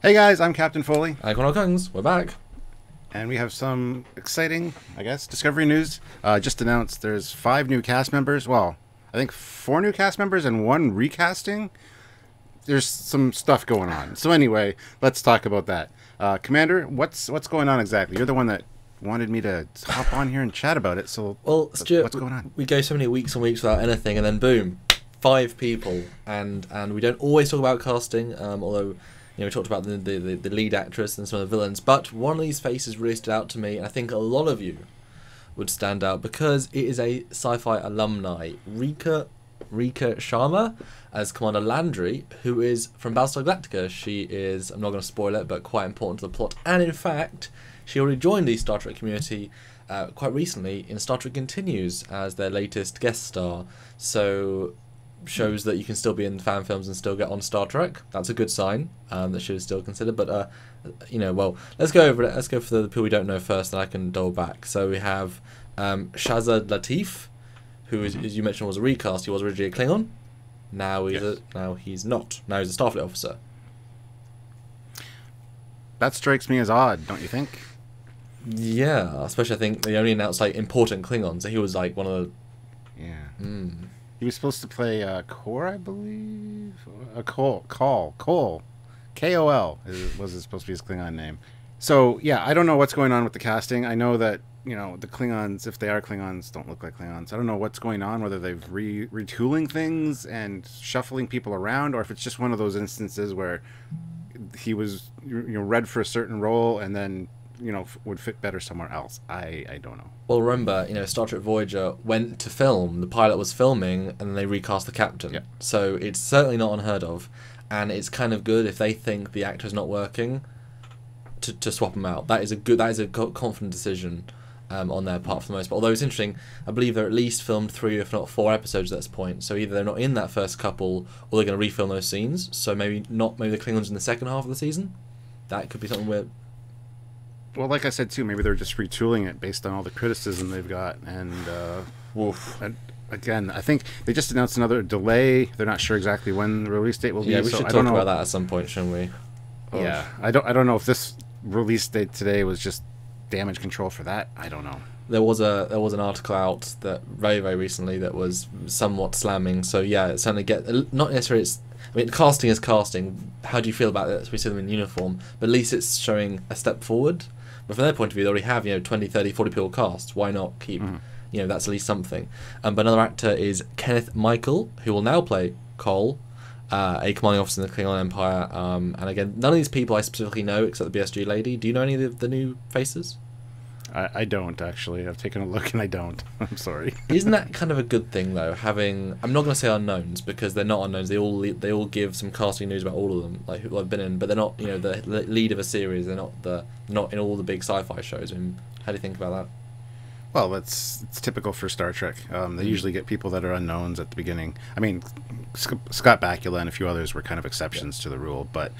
Hey guys, I'm Captain Foley, Icon Kings, we're back. and we have some exciting, I guess, Discovery news. Just announced there's 5 new cast members. Well, I think 4 new cast members and 1 recasting. There's some stuff going on. So anyway, let's talk about that. Commander, what's going on exactly? You're the one that wanted me to hop on here and chat about it. So Well, Stuart, what's going on? we go so many weeks and weeks without anything, and then boom, 5 people, and we don't always talk about casting. Although we talked about the lead actress and some of the villains, but one of these faces really stood out to me, and I think a lot of you would stand out because it is a sci-fi alumni, Rika Sharma as Commander Landry, who is from Battlestar Galactica. She is, I'm not going to spoil it, but quite important to the plot, and in fact, she already joined the Star Trek community quite recently in Star Trek Continues as their latest guest star. So shows that you can still be in fan films and still get on Star Trek. That's a good sign that she was still considered. But well, let's go over it. Let's go for the people we don't know first, and I can dole back. So we have Shazad Latif, who is, as you mentioned, was a recast. He was originally a Klingon. Now he's not. Now he's a Starfleet officer. That strikes me as odd, don't you think? Yeah, especially I think they only announced like important Klingons. So he was like one of the. Yeah. He was supposed to play Kor, I believe. Kol. Kol. Kol was supposed to be his Klingon name. So, yeah, I don't know what's going on with the casting. I know that, the Klingons, if they are Klingons, don't look like Klingons. I don't know what's going on, whether they've retooling things and shuffling people around, or if it's just one of those instances where he was read for a certain role and then would fit better somewhere else. I don't know. Well, remember, Star Trek Voyager went to film. The pilot was filming, and then they recast the captain. Yep. So it's certainly not unheard of, and it's kind of good if they think the actor's not working, to swap him out. That is a confident decision on their part for the most part. Although it's interesting, I believe they're at least filmed 3, if not 4 episodes at this point. So either they're not in that first couple, or they're going to refilm those scenes. So maybe the Klingons in the second half of the season. That could be something weird. Well, like I said too, maybe they're just retooling it based on all the criticism they've got. And again, I think they just announced another delay. They're not sure exactly when the release date will be. Yeah, we should talk about that at some point, shouldn't we? Yeah, I don't know if this release date today was just damage control for that. I don't know. There was an article out that very recently that was somewhat slamming. So yeah, it certainly not necessarily. Casting is casting. How do you feel about it? We see them in uniform, but at least it's showing a step forward. But from their point of view, they already have 20, 30, 40 people cast. Why not keep? That's at least something. But another actor is Kenneth Michael, who will now play Cole, a commanding officer in the Klingon Empire. And again, none of these people I specifically know except the BSG lady. Do you know any of the new faces? I don't, actually. I've taken a look and I don't. I'm sorry. Isn't that kind of a good thing, though? I'm not going to say unknowns, because they're not unknowns. They all give some casting news about all of them, like who I've been in, but they're not the lead of a series. They're not in all the big sci-fi shows. How do you think about that? Well, it's typical for Star Trek. They usually get people that are unknowns at the beginning. I mean, Scott Bakula and a few others were kind of exceptions to the rule, but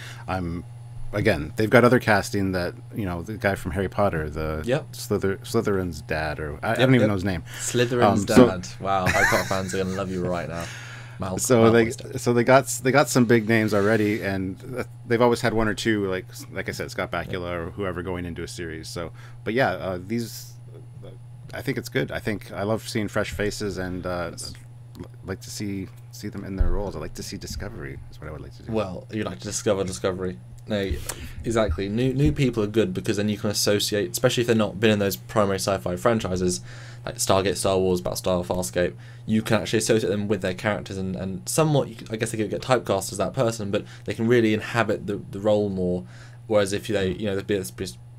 again, they've got other casting that, the guy from Harry Potter, Slytherin's dad, or I don't even know his name. Slytherin's dad. Wow, Harry Potter fans are going to love you right now. They got some big names already, and they've always had 1 or 2, like I said, Scott Bakula or whoever going into a series. So, but yeah, I think it's good. I love seeing fresh faces, and like to see them in their roles. I like to see Discovery. Is what I would like to do. Well, you like to discover Discovery. No, exactly. New people are good, because then you can associate, especially if they've not been in those primary sci-fi franchises like Stargate, Star Wars, Battlestar, Farscape. You can actually associate them with their characters, and somewhat, I guess they could get typecast as that person, but they can really inhabit the role more. Whereas if the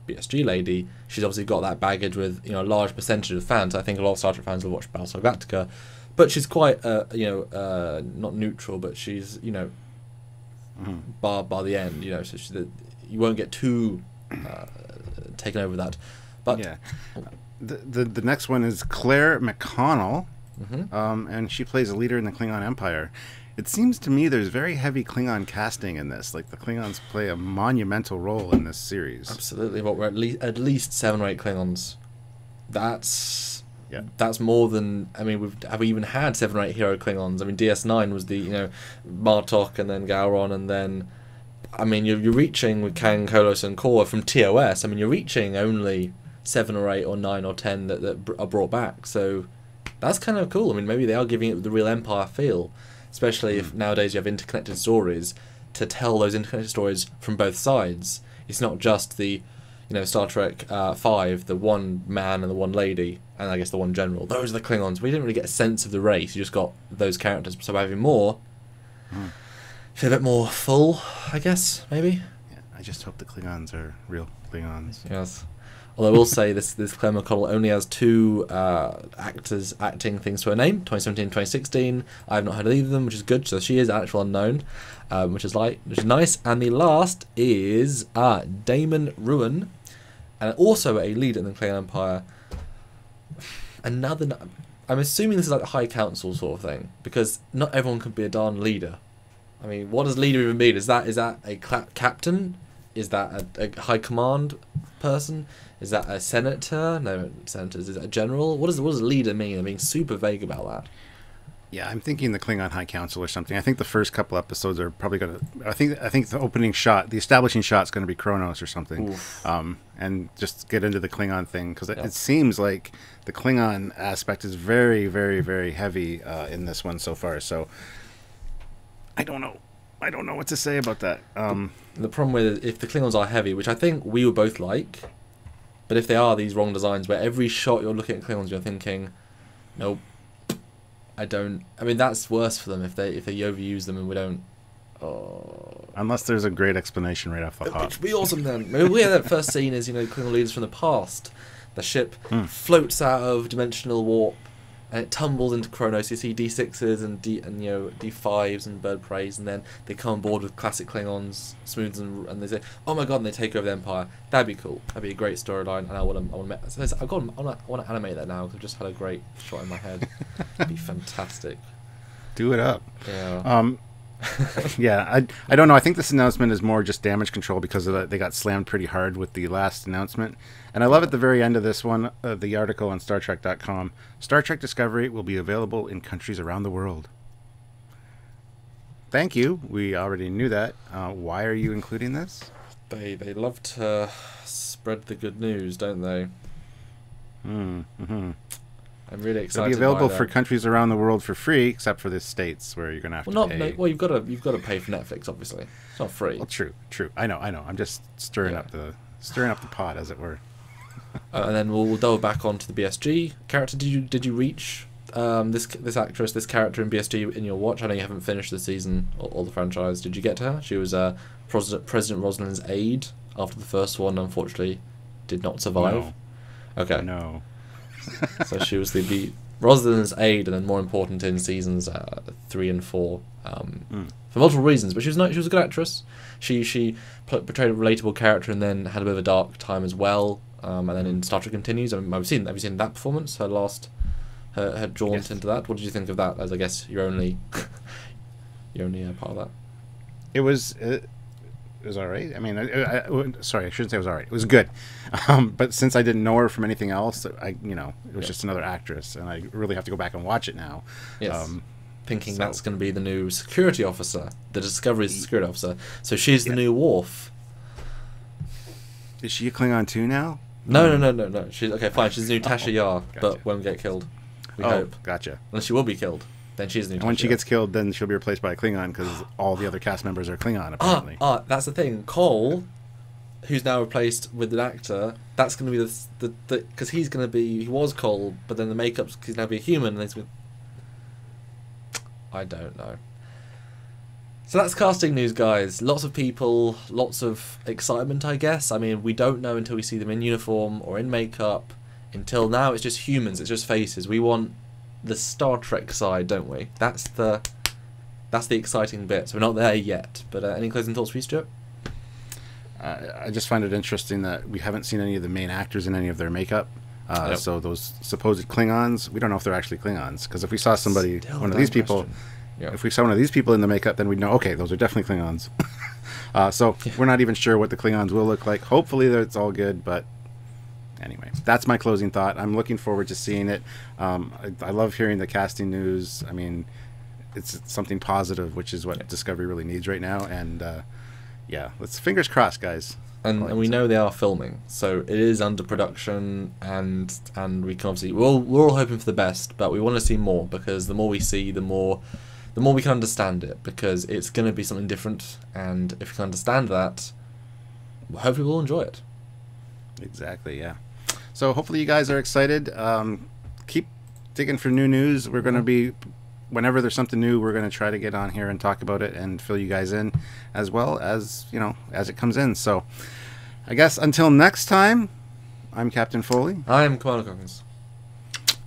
BSG lady, she's obviously got that baggage with a large percentage of fans. I think a lot of Star Trek fans will watch Battlestar Galactica, but she's quite not neutral, but she's bar the end, so you won't get too taken over that. But yeah, the next one is Claire McConnell, and she plays a leader in the Klingon Empire. It seems to me there's very heavy Klingon casting in this. Like, the Klingons play a monumental role in this series. Absolutely. We're at least 7 or 8 Klingons. That's more than, have we even had 7 or 8 hero Klingons? DS9 was the Martok, and then Gowron, and then I mean, you're reaching with Kang, Kolos, and Korra from TOS. I mean, you're reaching only 7 or 8 or 9 or 10 that are brought back. So that's kind of cool. I mean, maybe they are giving it the real Empire feel, especially if nowadays you have interconnected stories to tell those interconnected stories from both sides. It's not just the, Star Trek 5, the one man and the one lady, and I guess the one general. Those are the Klingons. We didn't really get a sense of the race. You just got those characters. So by having more, feel a bit more full, I guess, maybe. Yeah, I just hope the Klingons are real Klingons. Yes. Although I will say this Claire McConnell only has 2 actors acting things to her name, 2017 and 2016. I have not heard of either of them, which is good. So she is an actual unknown, which is nice. And the last is Damon Ruin, and also a leader in the Klingon Empire. I'm assuming this is like a High Council sort of thing, because not everyone can be a darn leader. I mean, what does leader even mean? Is that a captain? Is that a high command person? Is that a senator? No, senators. Is that a general? What does a leader mean? I'm being super vague about that. Yeah, I'm thinking the Klingon High Council or something. I think the first couple episodes are probably going to... I think the opening shot, the establishing shot is going to be Kronos or something. And just get into the Klingon thing, because it seems like the Klingon aspect is very, very, very heavy in this one so far. So I don't know. I don't know what to say about that. The problem with it, if the Klingons are heavy, which I think we would both like, but if they are these wrong designs where every shot you're looking at Klingons, you're thinking, nope, I don't. I mean, that's worse for them if they overuse them and we don't. Oh. Unless there's a great explanation right off the hop. Which would be awesome then. Maybe that first scene is Klingon leaders from the past. The ship floats out of dimensional warp, and it tumbles into Kronos. You see D6s and D5s and bird preys, and then they come on board with classic Klingons, smooths, and they say, "Oh my god!" and they take over the Empire. That'd be cool. That'd be a great storyline, and I want to animate that now because I've just had a great shot in my head. It'd be fantastic. Do it up. Yeah. Yeah, I don't know. I think this announcement is more just damage control because of they got slammed pretty hard with the last announcement. And I love at the very end of this one, the article on StarTrek.com, Star Trek Discovery will be available in countries around the world. Thank you. We already knew that. Why are you including this? They love to spread the good news, don't they? Mm-hmm. I'm really excited. It'll be available for countries around the world for free, except for the States where you're going to have to pay. Well, you've got to pay for Netflix, obviously. It's not free. Well, true. I know. I'm just stirring up the pot, as it were. And then we'll delve back onto the BSG character. Did you reach this actress, this character in BSG in your watch? I know you haven't finished the season or the franchise. Did you get to her? She was President Rosalind's aide after the first one. Unfortunately, did not survive. No. Okay. No. So she was the Rosalind's aide, and then more important in seasons 3 and 4 for multiple reasons. But she was a good actress. She portrayed a relatable character, and then had a bit of a dark time as well. And then in Star Trek Continues, have you seen that performance? Her jaunt into that. What did you think of that? As I guess you're only part of that. It was all right. I mean, sorry, I shouldn't say it was all right. It was good, but since I didn't know her from anything else, it was just another actress, and I really have to go back and watch it now. Yes. Thinking that's going to be the new security officer. The Discovery's the security officer, so she's the new Worf. Is she a Klingon too now? No. She's okay. Fine. She's the new Tasha Yar, gotcha. But won't get killed. We hope. Gotcha. Unless she will be killed. Then she's the new. And when Tasha she Yar. gets killed, then she'll be replaced by a Klingon because all the other cast members are Klingon apparently. That's the thing. Cole, who's now replaced with an actor, that's going to be the because he was Cole, but then the makeup's he's now be a human. And I don't know. So that's casting news, guys. Lots of people, lots of excitement, I guess. I mean, we don't know until we see them in uniform or in makeup. Until now, it's just humans. It's just faces. We want the Star Trek side, don't we? That's the exciting bit. So we're not there yet. But any closing thoughts for you, Stuart? I just find it interesting that we haven't seen any of the main actors in any of their makeup. Yep. So those supposed Klingons, we don't know if they're actually Klingons. Because if we saw one of these people... Yep. If we saw one of these people in the makeup, then we'd know, okay, those are definitely Klingons. So we're not even sure what the Klingons will look like. Hopefully it's all good, but anyway, that's my closing thought. I'm looking forward to seeing it. I love hearing the casting news. I mean, it's something positive, which is what Discovery really needs right now. And yeah, let's fingers crossed, guys. And we know they are filming, so it is under production, and we can obviously we're all hoping for the best, but we want to see more, because the more we see, the more we can understand it, because it's going to be something different, and if we can understand that, hopefully we'll enjoy it. Exactly, yeah. So hopefully you guys are excited. Keep digging for new news. We're going to be, whenever there's something new, we're going to try to get on here and talk about it and fill you guys in, as well as, you know, as it comes in. So I guess until next time, I'm Captain Foley. I'm Commander Cockins.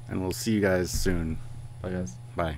And we'll see you guys soon. Bye, guys. Bye.